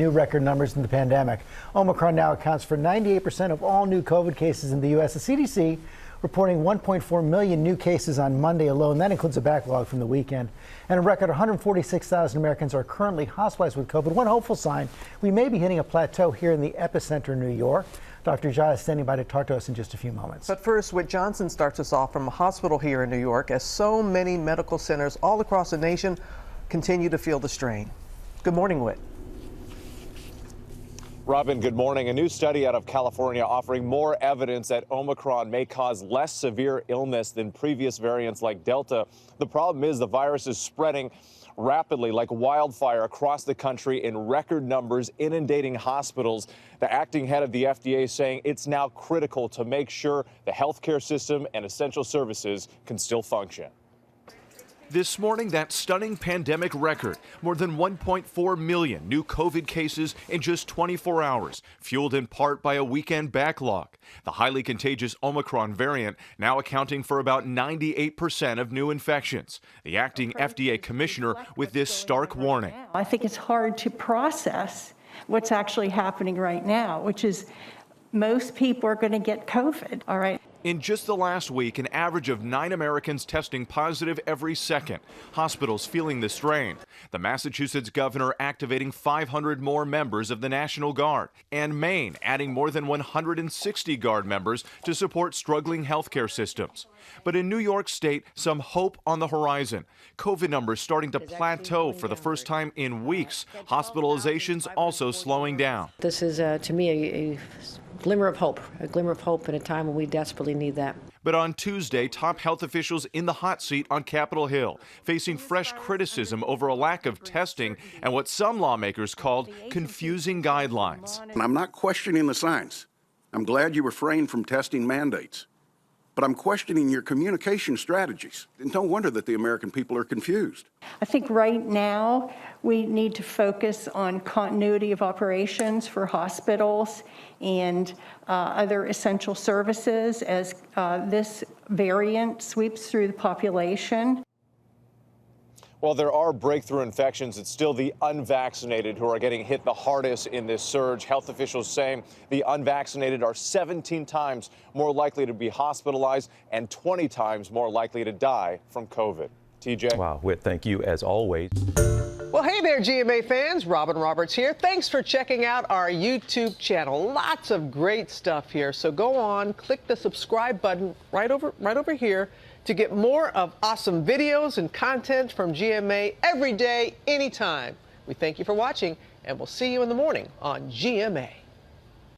New record numbers in the pandemic. Omicron now accounts for 98% of all new COVID cases in the U.S. The CDC reporting 1.4 million new cases on Monday alone. That includes a backlog from the weekend. And a record 146,000 Americans are currently hospitalized with COVID. One hopeful sign, we may be hitting a plateau here in the epicenter, New York. Dr. Jha is standing by to talk to us in just a few moments. But first, Whit Johnson starts us off from a hospital here in New York as so many medical centers all across the nation continue to feel the strain. Good morning, Whit. Robin, good morning. A new study out of California offering more evidence that Omicron may cause less severe illness than previous variants like Delta. The problem is the virus is spreading rapidly like wildfire across the country in record numbers, inundating hospitals. The acting head of the FDA saying it's now critical to make sure the healthcare system and essential services can still function. This morning, that stunning pandemic record, more than 1.4 million new COVID cases in just 24 hours, fueled in part by a weekend backlog. The highly contagious Omicron variant now accounting for about 98% of new infections. The acting FDA commissioner with this stark warning. I think it's hard to process what's actually happening right now, which is most people are going to get COVID, all right? In just the last week, an average of 9 Americans testing positive every second. Hospitals feeling the strain. The Massachusetts governor activating 500 more members of the National Guard. And Maine adding more than 160 Guard members to support struggling healthcare systems. But in New York State, some hope on the horizon. COVID numbers starting to plateau for the first time in weeks. Hospitalizations also slowing down. This is, to me, a glimmer of hope in a time when we desperately need that. But on Tuesday, top health officials in the hot seat on Capitol Hill, facing fresh criticism over a lack of testing and what some lawmakers called confusing guidelines. And I'm not questioning the science. I'm glad you refrained from testing mandates. But I'm questioning your communication strategies. And no wonder that the American people are confused. I think right now we need to focus on continuity of operations for hospitals and other essential services as this variant sweeps through the population. While there are breakthrough infections, it's still the unvaccinated who are getting hit the hardest in this surge. Health officials saying the unvaccinated are 17 times more likely to be hospitalized and 20 times more likely to die from COVID. TJ? Wow, Whit, thank you as always. Well, hey there, GMA fans. Robin Roberts here. Thanks for checking out our YouTube channel. Lots of great stuff here. So go on, click the subscribe button right over here to get more of awesome videos and content from GMA every day, anytime. We thank you for watching, and we'll see you in the morning on GMA.